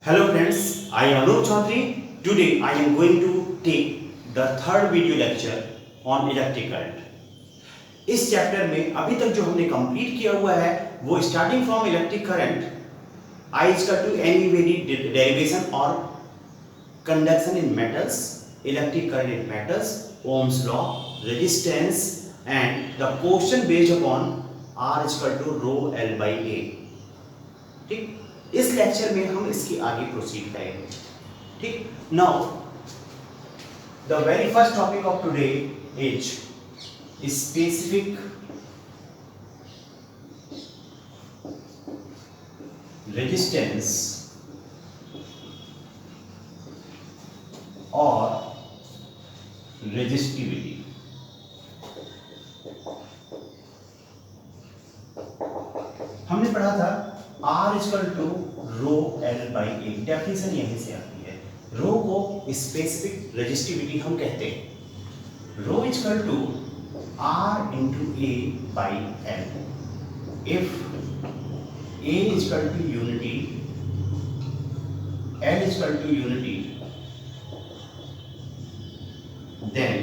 Hello friends, I am Anup Chaudhary. Today I am going to take the third video lecture on electric current. इस chapter में अभी तक जो हमने complete किया हुआ है वो starting from electric current I is equal to any derivation or conduction in metals, electric current in metals, Ohm's law, resistance and the question based upon R is equal to rho L by A. ठीक, इस lecture में हम इसकी आगे proceed करेंगे. ठीक, now the very first topic of today is specific resistance और resistivity. हमने पढ़ा था R equal to rho L by A. Definition यहीं से आती है. रो को स्पेसिफिक रेजिस्टिविटी हम कहते हैं. Rho equal to R into A by L. If A equal to unity, L equal to unity, then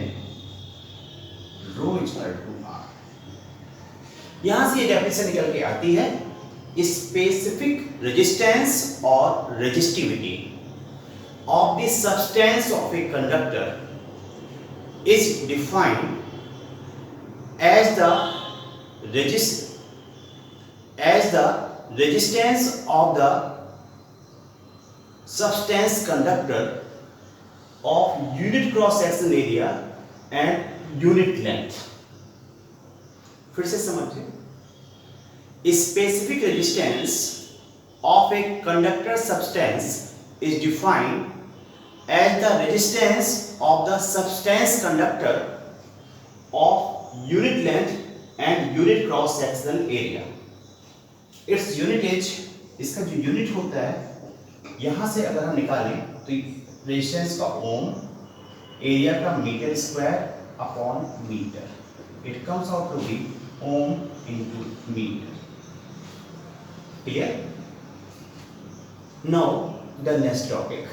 rho equal to R. यहां से ये डेफिनेशन निकल के आती है. Specific resistance or resistivity of the substance of a conductor is defined as the resistance of the substance conductor of unit cross section area and unit length. फिर से समझिए. Specific resistance of a conductor substance is defined as the resistance of the substance conductor of unit length and unit cross sectional area. Its unit is, इसका जो unit होता है यहां से अगर हम निकालें तो रेजिस्टेंस का ओम, एरिया का metre square upon metre. It comes out to be ohm into metre. Clear? Now the next topic.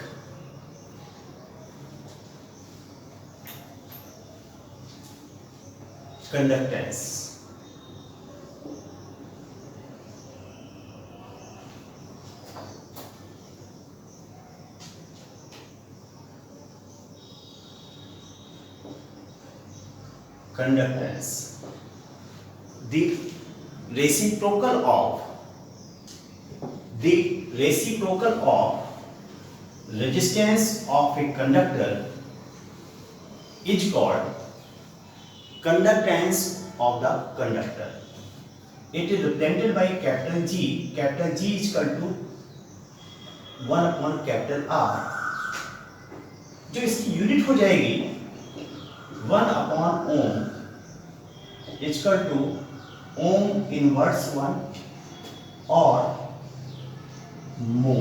Conductance. Conductance. The reciprocal of resistance of a conductor is called conductance of the conductor. It is represented by capital G. Capital G is equal to 1 upon capital R. जो इसकी unit हो जाएगी 1 upon ohm is equal to ohm inverse 1 और मो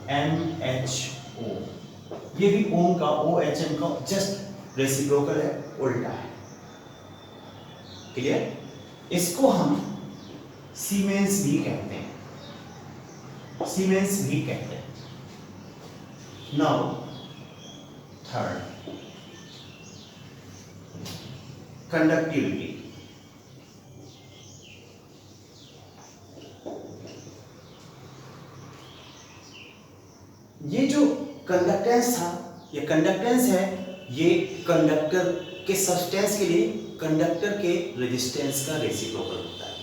MHO. ये भी ओम का OHM का जस्ट रेसिप्रोकल है, उल्टा है. क्लियर? इसको हम सीमेंस भी कहते हैं. सीमेंस भी कहते हैं. Now third, conductivity. ये जो कंडक्टेंस था, ये कंडक्टेंस है, ये कंडक्टर के सब्सटेंस के लिए कंडक्टर के रेजिस्टेंस का रेसिप्रोकल होता है.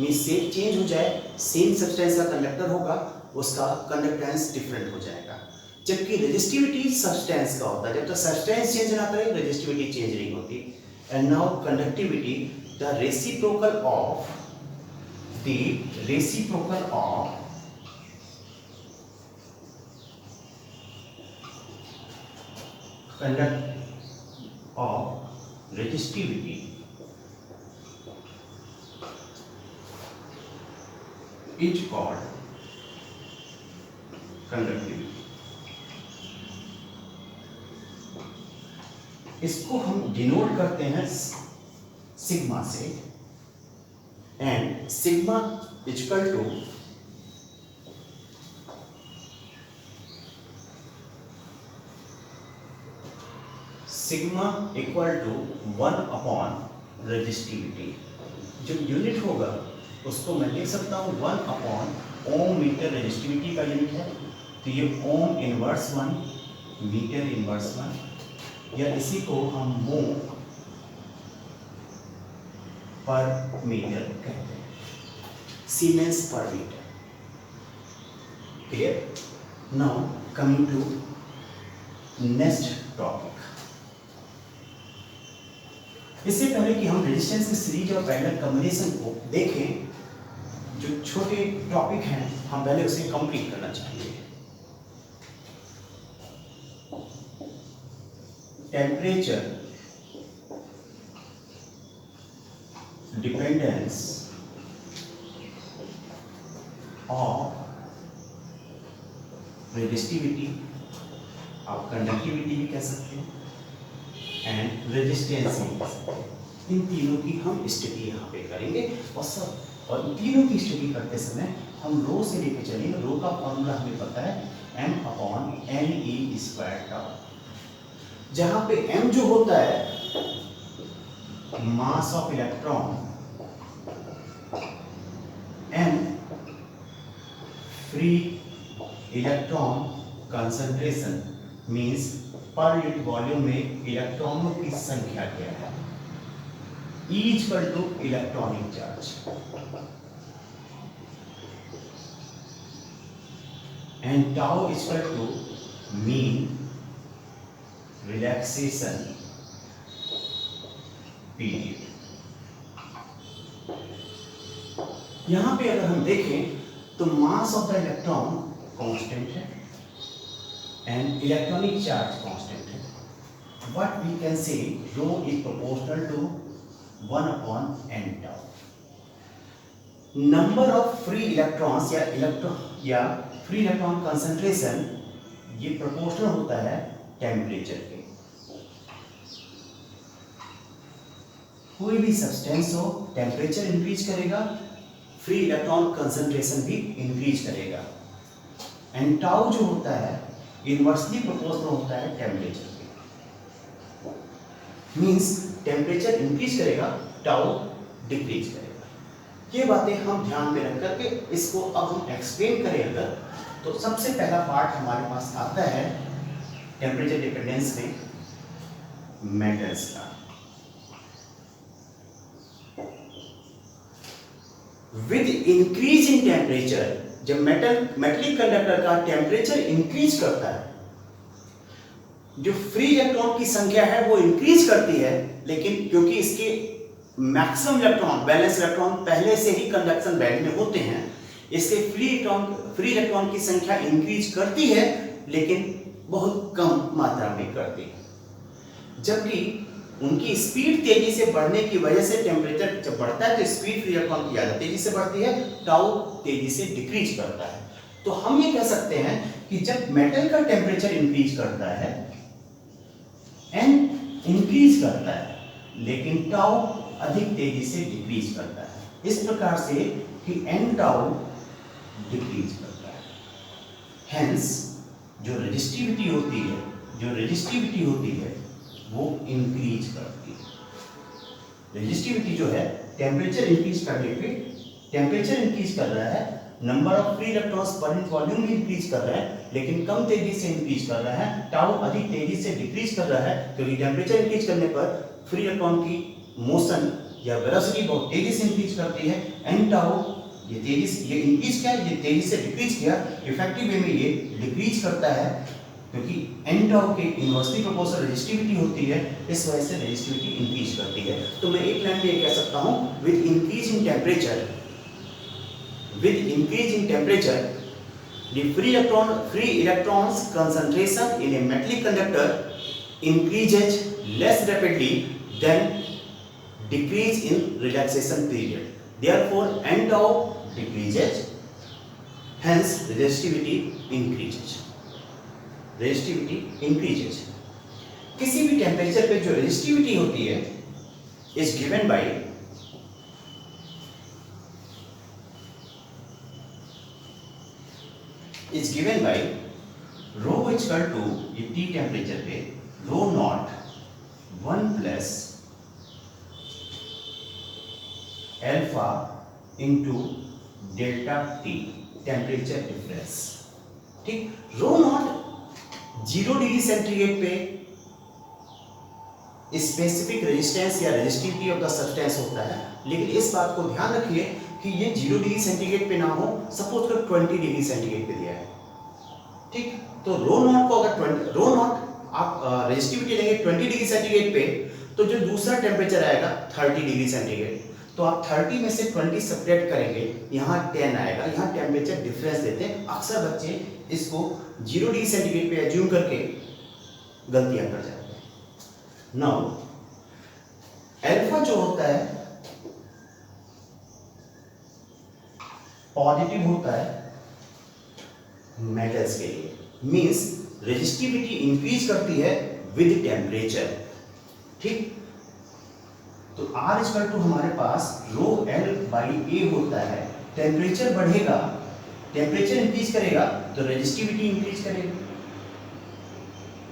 मींस सेम चेंज हो जाए, सेम सब्सटेंस का कंडक्टर होगा, उसका कंडक्टेंस डिफरेंट हो जाएगा. जबकि रेजिस्टिविटी सब्सटेंस का होता है. जब तक सब्सटेंस चेंज ना करे रेजिस्टिविटी चेंज नहीं होती. And now conductivity, the reciprocal of conduct of resistivity is called conductivity. इसको हम डिनोट करते हैं सिग्मा से. And sigma equal to sigma equal to 1 upon resistivity. जो यूनिट होगा उसको मैं लिख सकता हूँ 1 अपॉन ओम मीटर, रेजिस्टिविटी का यूनिट है, तो ये ओम इनवर्स 1, मीटर इनवर्स 1, या इसी को हम मो पर मीटर कहते हैं, siemens per metre. Clear? Now coming to next topic. इससे पहले कि हम रेजिस्टेंस की सीरीज और पैरेलल कॉम्बिनेशन को देखें, जो छोटे टॉपिक हैं हम पहले उसे कंप्लीट करना चाहिए। टेम्परेचर डिपेंडेंस ऑफ रेजिस्टिविटी, आप कंडक्टिविटी भी कह सकते हैं, एंड रेजिस्टेंस, इन तीनों की हम स्टडी यहाँ पे करेंगे। और तीनों की स्टडी करते समय हम रो से लेके चलेंगे। रो का फॉर्मूला हमें पता है m upon N E square tau, जहाँ पे m जो होता है mass of electron, m free electron concentration means per unit volume में इलेक्ट्रॉनों की संख्या क्या है, E equal to electronic charge, and tau equal to mean relaxation period. यहां पे अगर हम देखें तो mass of the electron constant है एंड इलेक्ट्रॉनिक चार्ज कांस्टेंट है। What we can say rho is proportional to 1 upon n tau। Number of free electrons या free electron concentration ये प्रोपोर्शनल होता है टेम्परेचर के। कोई भी सब्सटेंस हो, टेम्परेचर इंक्रीज करेगा, फ्री इलेक्ट्रॉन कंसंट्रेशन भी इंक्रीज करेगा, एंड टाउ जो होता है इनवर्सली प्रोपोर्शनल होता है टेम्परेचर के। मींस टेम्परेचर इंक्रीज करेगा, टाउ डिक्रीज करेगा। ये बातें हम ध्यान में रख करके इसको अब हम एक्सप्लेन करें अगर, तो सबसे पहला पार्ट हमारे पास आता है टेम्परेचर डिपेंडेंस में मेटल्स का। विद इंक्रीज इन टेम्परेचर, जब मेटलिक कंडक्टर का टेम्परेचर इंक्रीज करता है, जो फ्री इलेक्ट्रॉन की संख्या है वो इंक्रीज करती है, लेकिन क्योंकि इसके मैक्सिमम इलेक्ट्रॉन, बैलेंस इलेक्ट्रॉन पहले से ही कंडक्शन बैंड में होते हैं, इसलिए फ्री इलेक्ट्रॉन की संख्या इंक्रीज करती है लेकिन बहुत कम मात्रा में करती है। जबकि उनकी स्पीड तेजी से बढ़ने की वजह से टेम्परेचर जब बढ़ता है तो स्पीड फ्री इलेक्ट्रॉन की ज्यादा तेजी से बढ़ती है, टाउ तेजी से डिक्रीज करता है। तो हम ये कह सकते हैं कि जब मेटल का टेम्परेचर इंक्रीज करता है, एन इंक्रीज करता है, लेकिन टाउ अधिक तेजी से डिक्रीज करता है। इस प्रकार से कि एन टाउ डिक्रीज करता है। हेंस जो रेजिस्टिविटी होती है वो इंक्रीज करती है। रेजिस्टिविटी जो है टेम्परेचर इंक्रीज करने पे, टेम्परेचर इंक्रीज कर रहा है, नंबर ऑफ फ्री इलेक्ट्रॉन्स पर यूनिट वॉल्यूम भी इंक्रीज कर रहा है, लेकिन कम तेजी से इंक्रीज कर रहा है, टाउ अधिक तेजी से डिक्रीज कर रहा है, क्योंकि टेम्परेचर इंक्रीज करने पर फ्री इलेक्ट्रॉन की मोशन या वेलोसिटी बहुत तेजी से इंक्रीज करती है, एन टाउ ये इंक्रीज किया, ये तेजी से डिक्रीज किया, इफेक्टिव वे में ये डिक्रीज करता है, क्योंकि एन टाउ के इनवर्सली प्रोपोर्शनल रेजिस्टिविटी होती है, इस वजह से रेजिस्टिविटी इंक्रीज करती है। तो मैं एक लाइन में ये कह सकता हूं, with increase in temperature, the free electrons concentration in a metallic conductor increases less rapidly than decrease in relaxation period. Therefore, n tau decreases, hence resistivity increases. किसी भी टेम्परेचर पे जो रेजिस्टिविटी होती है is given by rho equal to, ये T temperature पे rho naught 1 plus alpha into delta T temperature difference. ठीक, rho naught 0 degree centigrade पे स्पेसिफिक रेजिस्टेंस या रेजिस्टिविटी ऑफ द सब्सटेंस होता है, लेकिन इस बात को ध्यान रखिए कि ये 0 डिग्री सेंटीग्रेड पे ना हो, सपोज कर 20 डिग्री सेंटीग्रेड पे दिया है। ठीक, तो रो नॉट को अगर रो नॉट आप रेजिस्टिविटी लेंगे 20 डिग्री सेंटीग्रेड पे, तो जो दूसरा टेम्परेचर आएगा 30 डिग्री सेंटीग्रेड, तो आप 30 में से 20 सब्ट्रैक्ट करेंगे, यहाँ 10 आएगा। यहाँ टेम्परेचर डिफरेंस देते हैं। अक्सर बच्चे इसको 0 डिग्री सेंटीग्रेड पे एज्यूम करके गलतियां कर जाते हैं। नाउ अल्फा जो होता है पॉजिटिव होता है मेटल्स के लिए, मींस रेजिस्टिविटी इंक्रीज करती है विद टेम्परेचर। ठीक, तो R इक्वल टू हमारे पास रो L बाई ए होता है। टेम्परेचर बढ़ेगा, टेम्परेचर इंक्रीज करेगा तो रेजिस्टिविटी इंक्रीज करेगी,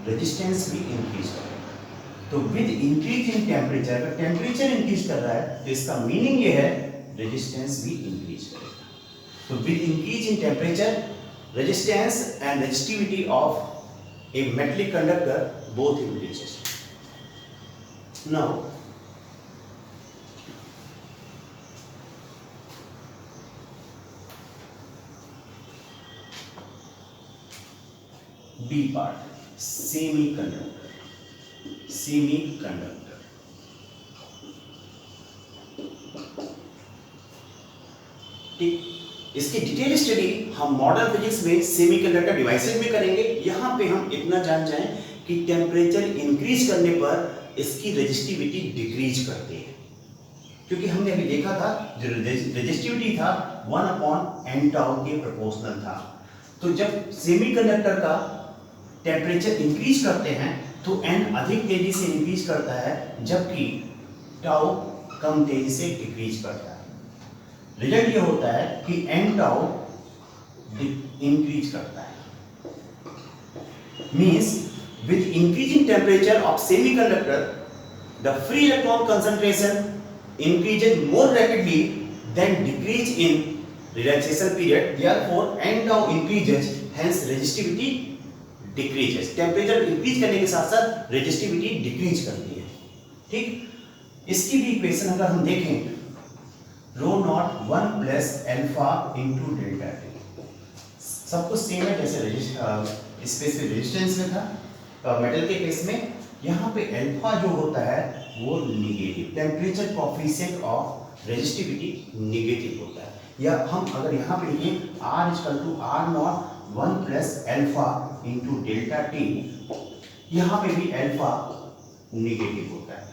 रेजिस्टेंस भी इंक्रीज करेगा। तो विद इंक्रीज इन टेम्परेचर, अगर टेम्परेचर इंक्रीज कर रहा है तो इसका मीनिंग ये है रेजिस्टेंस भी इंक्रीज करेगा। तो with increase in temperature, resistance and resistivity of a metallic conductor both increases. Now B part, semiconductor. Semiconductor ठीक, इसकी डिटेल स्टडी हम मॉडर्न फिजिक्स में सेमीकंडक्टर डिवाइसेस में करेंगे। यहाँ पे हम इतना जान जाएं कि टेम्परेचर इंक्रीज करने पर इसकी रेजिस्टिविटी डिक्रीज करती है, क्योंकि हमने अभी देखा था जो रेजिस्टिविटी था 1/n टाउ के प्रोपोर्शनल था। तो जब सेमीकंडक्टर का टेम्परेचर इंक्रीज करते हैं तो n अधिक तेजी से इंक्रीज करता है, जबकि टाउ कम तेजी से डिक्रीज करता है। रिजल्ट ये होता है कि n टाउ इंक्रीज करता है, means with increase in temperature of semiconductor the free electron concentration increases more rapidly than decrease in relaxation period, therefore n tau increases, hence resistivity decreases। Temperature increase करने के साथ साथ resistivity decrease करती है। ठीक, इसकी भी इक्वेशन अगर हम देखें, rho naught 1 plus alpha into delta T, सब कुछ सेम है जैसे स्पेसिफिक रेजिस्टेंस में था। मेटल के केस में यहाँ पे अल्फा जो होता है वो negative, temperature coefficient of resistivity negative होता है। या हम अगर यहाँ पे लिखें R equal to R naught 1 plus alpha into delta T, यहाँ पे भी अल्फा निगेटिव होता है।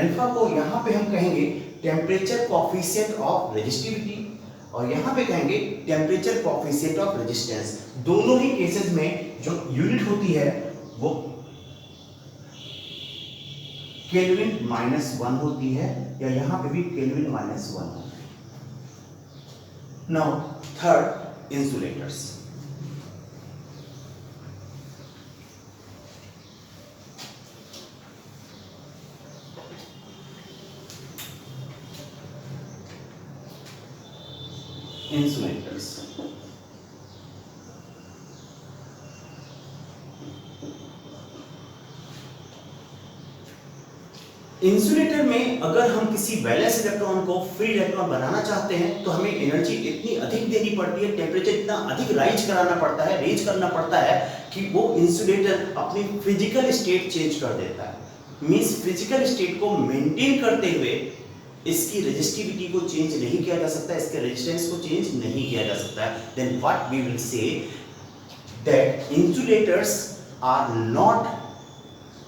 अल्फा को यहाँ पे हम कहेंगे टेम्परेचर कोफिशिएंट ऑफ रेजिस्टिविटी, और यहाँ पे कहेंगे टेम्परेचर कोफिशिएंट ऑफ रेजिस्टेंस। दोनों ही केसेस में जो यूनिट होती है वो केल्विन -1 होती है, या यहां पे भी केल्विन -1 होती है। Now third, insulators. Insulators insulator में अगर हम किसी वैलेंस इलेक्ट्रॉन को फ्री इलेक्ट्रॉन बनाना चाहते हैं तो हमें एनर्जी इतनी अधिक देनी पड़ती है, टेम्परेचर इतना अधिक रेज करना पड़ता है कि वो इंसुलेटर अपनी फिजिकल स्टेट चेंज कर देता है। मींस फिजिकल स्टेट को मेंटेन करते हुए इसकी रेजिस्टिविटी को चेंज नहीं किया जा सकता, इसके रेजिस्टेंस को चेंज नहीं किया जा सकता। Then what we will say that insulators are not,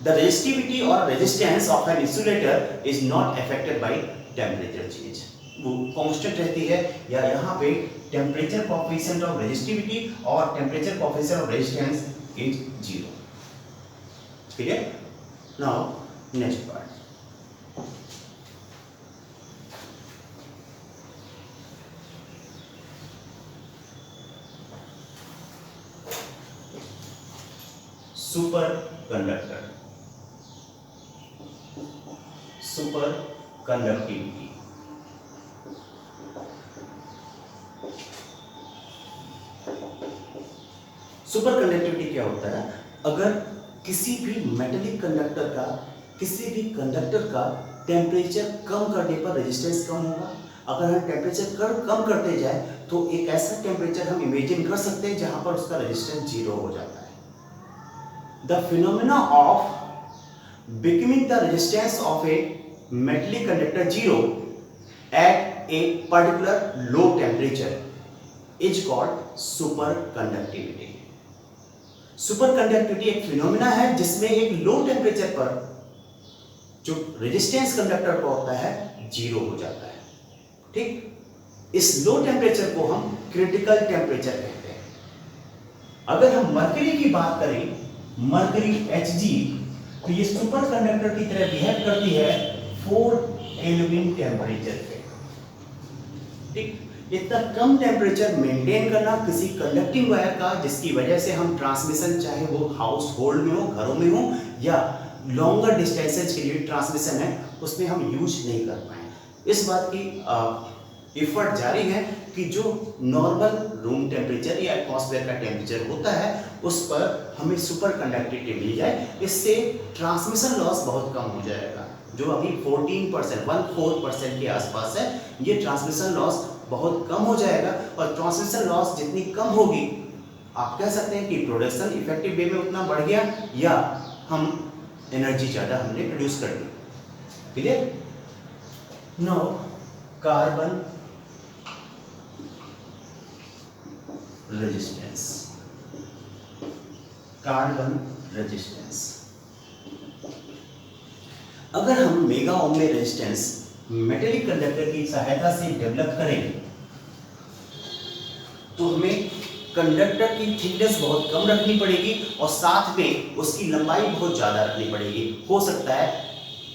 the resistivity or resistance of an insulator is not affected by temperature change, वो कांस्टेंट रहती है। या यहाँ पे टेम्परेचर कोफिशिएंट ऑफ रेजिस्टिविटी और temperature coefficient of resistance is 0। Clear? Now next part, super conductor. Super conductivity. Super conductivity क्या होता है? अगर किसी भी मेटेलिक कंडक्टर का, किसी भी कंडक्टर का टेम्परेचर कम करने पर रेजिस्टेंस कम होगा। अगर हम टेम्परेचर कम करते जाए तो एक ऐसा टेम्परेचर हम इमेजिन कर सकते हैं जहां पर उसका रेजिस्टेंस जीरो हो जाता है। The phenomena of becoming the resistance of a metallic conductor zero at a particular low temperature is called superconductivity. Superconductivity एक फिनोमेना है जिसमें एक लो टेम्परेचर पर जो रेजिस्टेंस कंडक्टर का होता है जीरो हो जाता है। ठीक, इस लो टेम्परेचर को हम क्रिटिकल टेम्परेचर कहते हैं। अगर हम मरकरी की बात करें, मरकरी Hg, तो ये सुपर कंडक्टर की तरह बिहेव करती है 4 केल्विन टेम्परेचर पे। ठीक, इतना कम टेम्परेचर मेंटेन करना किसी कंडक्टिंग वायर का, जिसकी वजह से हम ट्रांसमिशन, चाहे वो हाउस होल्ड में हो, घरों में हो, या लॉन्गर डिस्टेंसेज के लिए ट्रांसमिशन है, उसमें हम यूज नहीं कर पाए। इस बात की एफर्ट जारी है कि जो नॉर्मल रूम टेम्परेचर या एटमॉस्फेयर का टेम्परेचर होता है उस पर हमें सुपर कंडक्टिविटी मिल जाए। इससे ट्रांसमिशन लॉस बहुत कम हो जाएगा, जो अभी 14% के आसपास है। ये ट्रांसमिशन लॉस बहुत कम हो जाएगा, और ट्रांसमिशन लॉस जितनी कम होगी, आप कह सकते हैं कि प्रोडक्शन इफेक्टिव वे में उतना बढ़ गया, या हम एनर्जी ज़्यादा हमने प्रोड्यूस कर दी। Clear? Now carbon resistance. Carbon resistance, अगर हम मेगा ओम में रेजिस्टेंस मेटेलिक कंडक्टर की सहायता से डेवलप करें तो हमें कंडक्टर की थिकनेस बहुत कम रखनी पड़ेगी, और साथ में उसकी लंबाई बहुत ज़्यादा रखनी पड़ेगी। हो सकता है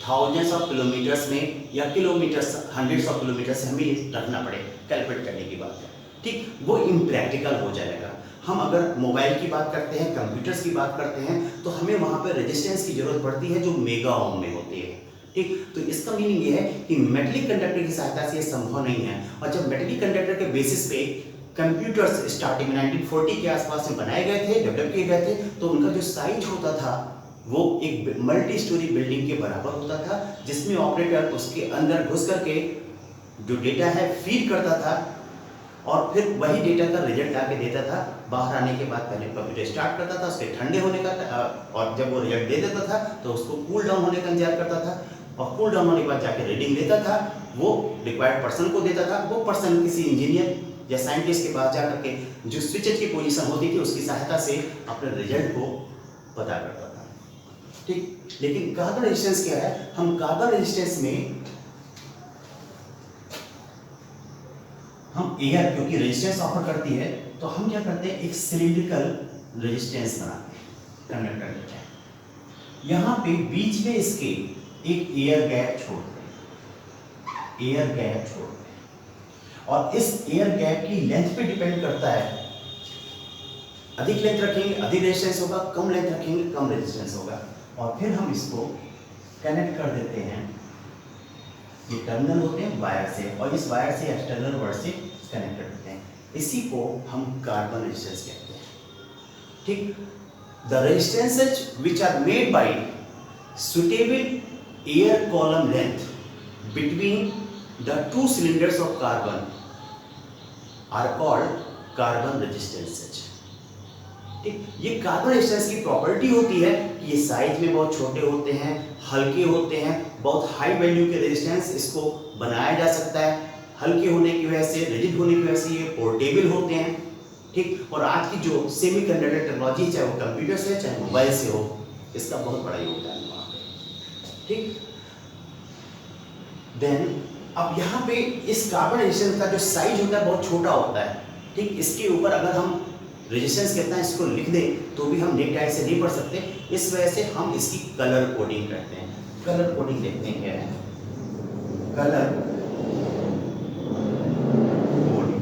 थाउजेंड्स ऑफ किलोमीटर्स में या किलोमीटर्स, हंड्रेड्स ऑफ किलोमीटर से हमें रखना पड़े, कैलकुलेट करने की बात है। ठीक, वो इम्प्रैक्टिकल हो जाएगा। हम अगर मोबाइल की बात करते हैं, कंप्यूटर्स की बात करते हैं, तो हमें वहाँ पर रेजिस्टेंस की जरूरत पड़ती है जो मेगा ओम में होती है। ठीक, तो इसका मीनिंग ये है कि मेटेलिक कंडक्टर की सहायता से ये संभव नहीं है। और जब मेटेलिक कंडक्टर के बेसिस पे कंप्यूटर्स स्टार्टिंग में 1940 के आसपास में बनाए गए थे, डेवलप किए गए थे, तो उनका जो साइज होता था वो एक मल्टी स्टोरी बिल्डिंग के बराबर होता था, जिसमें ऑपरेटर उसके अंदर घुस करके जो डेटा है फीड करता था, और फिर वही डेटा का रिजल्ट आके देता था। बाहर आने के बाद पहले कंप्यूटर स्टार्ट करता था, उसके ठंडे होने का, और जब वो रिजल्ट दे देता था तो उसको कूल डाउन होने का इंतजार करता था, और कूल डाउन होने के बाद जाके रीडिंग देता था, वो रिक्वायर्ड पर्सन को देता था। वो पर्सन किसी इंजीनियर या साइंटिस्ट के पास जाकर के जो स्विचेज की पोजीशन होती थी उसकी सहायता से अपने रिजल्ट को पता करता था। ठीक, लेकिन कार्बन रेजिस्टेंस क्या है? हम कार्बन रेजिस्टेंस में हम एयर, क्योंकि रेजिस्टेंस ऑफर करती है, तो हम क्या करते हैं, एक सिलिंड्रिकल रेजिस्टेंस बनाते हैं कंडक्टर के। यहाँ पे बीच में इसके एक एयर गैप छोड़ते हैं, एयर गैप छोड़ते हैं, और इस एयर गैप की लेंथ पे डिपेंड करता है। अधिक लेंथ रखेंगे अधिक रेजिस्टेंस होगा, कम लेंथ रखेंगे कम रेजिस्टेंस होगा। और फिर हम इसको कनेक्ट कर देते हैं, ये टर्मिनल होते हैं वायर से, और इस वायर से एक्सटर्नल वर्ड से कनेक्ट कर देते हैं। इसी को हम कार्बन रेजिस्टेंस कहते हैं। ठीक, the resistances which are made by suitable air column length between the two cylinders of carbon are called carbon resistances। ठीक, ये कार्बन रेजिस्टेंस की प्रॉपर्टी होती है कि ये साइज में बहुत छोटे होते हैं, हल्के होते हैं, बहुत हाई वैल्यू के रेजिस्टेंस इसको बनाया जा सकता है। हल्के होने की वजह से, रिजिड होने की वजह से ये पोर्टेबल होते हैं। ठीक, और आज की जो सेमीकंडक्टर टेक्नोलॉजी, चाहे वो कंप्यूटर से चाहे मोबाइल से हो, इसका बहुत बड़ा योगदान है वहाँ पे। ठीक, देन अब यहाँ पे इस कार्बन रेजिस्टेंस का जो साइज होता है बहुत छोटा होता है। ठीक, इसके ऊपर अगर हम रेजिस्टेंस कितना है इसको लिख दें तो भी हम नेट डायरेक्ट से नहीं पढ़ सकते। इस वजह से हम इसकी कलर कोडिंग करते हैं। कलर कोडिंग देखते हैं क्या है, colour coding.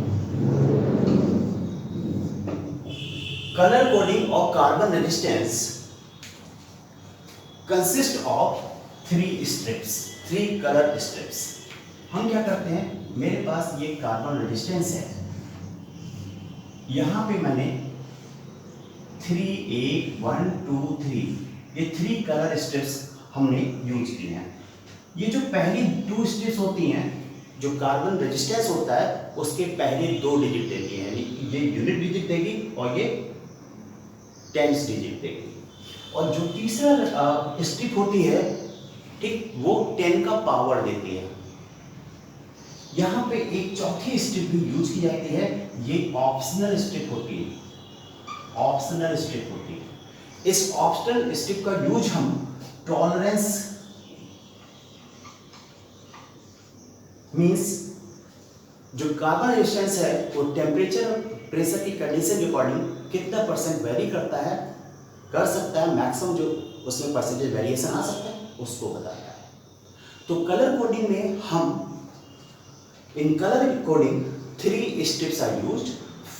Colour coding of carbon resistance consist of three colour strips. हम क्या करते हैं, मेरे पास ये कार्बन रेजिस्टेंस है, यहां पे मैंने 1 2 3 ये 3 कलर स्ट्रिप्स हमने यूज किए हैं। ये जो पहली 2 स्ट्रिप्स होती हैं, जो कार्बन रेजिस्टेंस होता है उसके पहले 2 डिजिट देती है, यानी ये यूनिट डिजिट देगी और ये टेंस डिजिट देगी। और जो तीसरा स्ट्रिप होती है, ठीक, वो 10 का पावर देती है। यहां पे एक चौथी स्ट्रिप भी यूज की जाती है, ये ऑप्शनल स्ट्रिप होती है, ऑप्शनल स्ट्रिप होती है। इस ऑप्शनल स्ट्रिप का यूज हम टॉलरेंस मींस जो कार्बन रेजिस्टेंस है वो टेम्परेचर और प्रेशर की कंडीशन के अकॉर्डिंग कितना परसेंट वेरी करता है, कर सकता है, मैक्सिमम जो उसमें परसेंटेज वेरिएशन आ सकता है उसको बताता है। तो कलर कोडिंग में हम in colour coding 3 strips are used.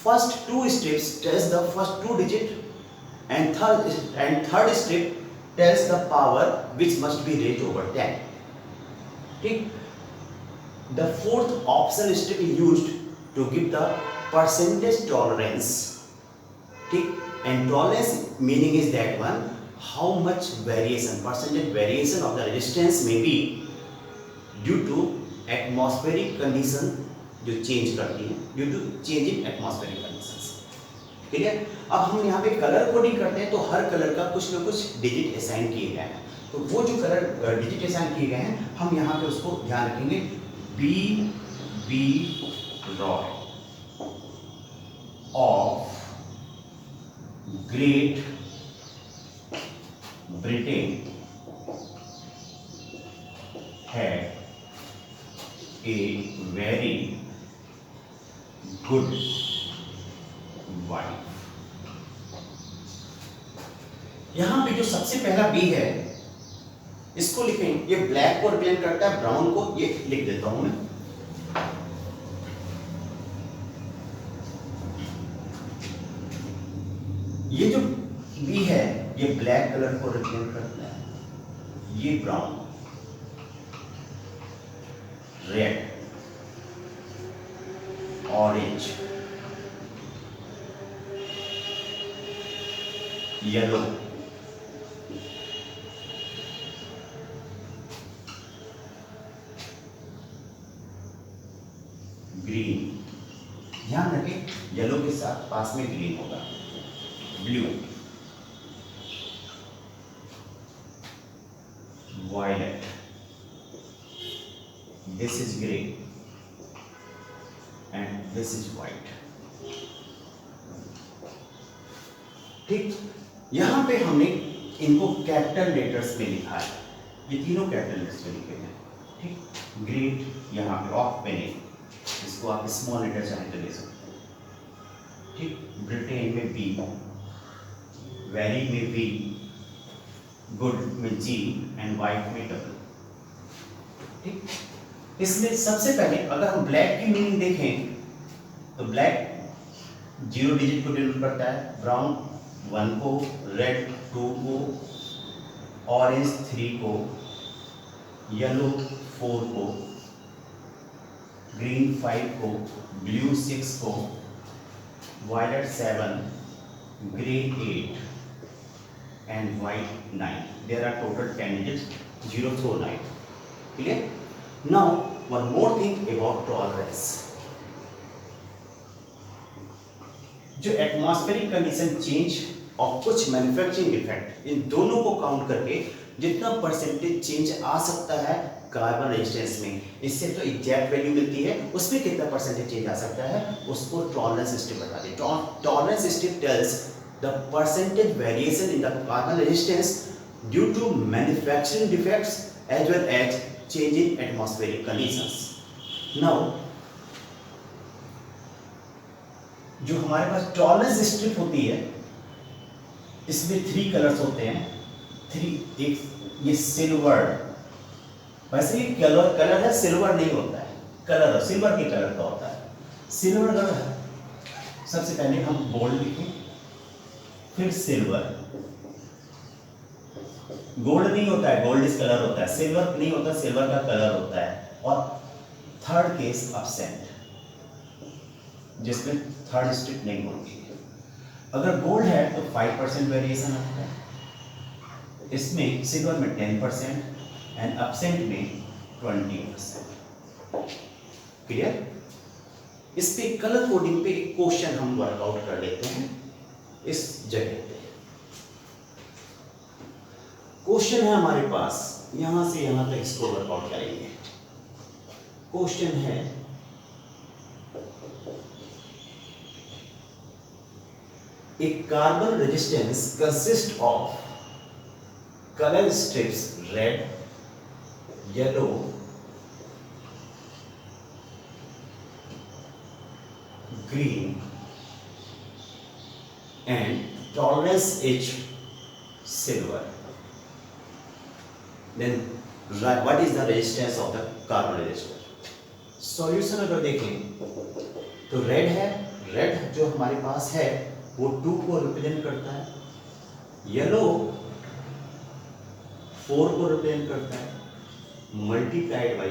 First 2 strips tells the first 2 digit and third strip tells the power which must be raised over 10. ठीक, the fourth option strip is used to give the percentage tolerance. ठीक, and tolerance meaning is that one how much variation, percentage variation of the resistance may be due to atmospheric condition जो change करती है, due to change in atmospheric conditions. Clear? अब हम यहाँ पे colour coding करते हैं तो हर कलर का कुछ ना कुछ डिजिट असाइन किए गए हैं। तो वो जो कलर डिजिट असाइन किए गए हैं हम यहाँ पे उसको ध्यान रखेंगे। B Roy of Great Britain had a very good wife। यहां पे जो सबसे पहला बी है इसको लिखें, ये ब्लैक को रिप्रेजेंट करता है, ब्राउन को ये लिख देता हूं मैं। ये जो बी है ये ब्लैक कलर को रिप्रेजेंट करता है, ये brown, red, orange, yellow, green. ध्यान रखें येलो के साथ पास में ग्रीन होगा, blue, violet, this is grey and this is white। ठीक, यहां पे हमने इनको कैपिटल लेटर्स में लिखा है, ये तीनों कैपिटल लेटर्स में लिखे हैं। ठीक, ग्रेट यहां पे ऑफ पे नहीं, इसको आप स्मॉल लेटर चाहे तो ले सकते हैं। ठीक, ब्रिटेन में बी, वेरी में बी, गुड में जी एंड वाइट में डब्ल्यू। ठीक, इसमें सबसे पहले अगर हम ब्लैक की मीनिंग देखें तो ब्लैक 0 डिजिट को डिनोट करता है, ब्राउन 1 को, रेड 2 को, ऑरेंज 3 को, येलो 4 को, ग्रीन 5 को, ब्लू 6 को, violet 7, grey 8 and white 9। There are total 10 digits 0 through 9। क्लियर? Now one more thing about tolerance। जो एटमॉस्फेरिक कंडीशन चेंज और कुछ मैन्युफैक्चरिंग इफेक्ट, इन दोनों को काउंट करके जितना परसेंटेज चेंज आ सकता है कार्बन रेजिस्टेंस में, इससे तो एग्जैक्ट वैल्यू मिलती है, उसमें कितना परसेंटेज चेंज आ सकता है उसको टॉलरेंस स्ट्रिप बताते हैं। Tolerance strip tells the percentage variation in the carbon resistance due to manufacturing defects as well as change in atmospheric conditions। Now जो हमारे पास टॉलरेंस स्ट्रिप होती है इसमें 3 कलर्स होते हैं। 3, एक ये सिल्वर, वैसे ये कलर है, सिल्वर नहीं होता है, कलर सिल्वर के कलर का होता है। सिल्वर कलर सबसे पहले हम गोल्ड लिखें, फिर सिल्वर, गोल्ड नहीं होता है, गोल्ड इज कलर होता है, सिल्वर नहीं होता, सिल्वर का कलर होता है, और थर्ड केस एब्सेंट, जिसमें थर्ड स्टेप नहीं होती है। अगर गोल्ड है तो 5% वेरिएशन आता है, इसमें सिल्वर में 10% एंड एब्सेंट में 20%। क्लियर? इस पे कलर कोडिंग पे एक क्वेश्चन हम वर्कआउट कर लेते हैं इस जगह पे। क्वेश्चन है हमारे पास, यहां से यहां तक इसको वर्कआउट करेंगे। क्वेश्चन है a carbon resistance consists of color strips red, yellow, green and tolerance H silver. Then what is the resistance of the carbon resistor? Solution अगर देखें तो रेड है, रेड जो हमारे पास है वो 2 को रिप्रेजेंट करता है, येलो 4 को रिप्रेजेंट करता है, मल्टीप्लाइड बाई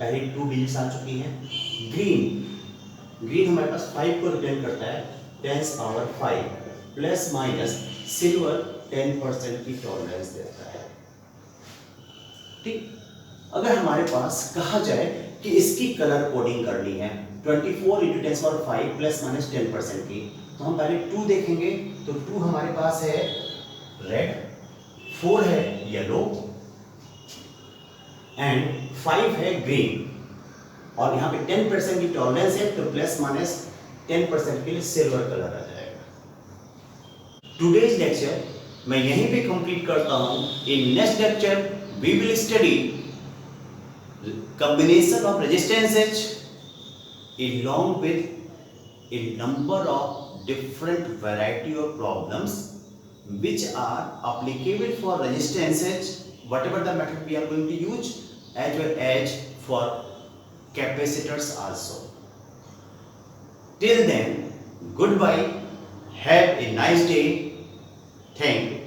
पहले 2 डिजिट्स आ चुकी हैं, ग्रीन हमारे पास 5 को रिप्रेजेंट करता है 10 पावर 5 प्लस माइनस सिल्वर 10% की टॉलरेंस देता है। ठीक, अगर हमारे पास कहा जाए कि इसकी कलर कोडिंग करनी है 24 × 10⁵ प्लस माइनस 10% की, तो हम पहले 2 देखेंगे। तो 2 हमारे पास है रेड, 4 है येलो एंड 5 है ग्रीन, और यहाँ पे 10% की टॉलरेंस है तो प्लस माइनस 10% के लिए सिल्वर कलर आ जाएगा। टुडेज लेक्चर मैं यहीं पे कंप्लीट करता हूं। In next lecture we will study combination of resistance H along with a number of different variety of problems which are applicable for resistance H, whatever the method we are going to use, as well as for capacitors also. Till then, goodbye, have a nice day, thank you.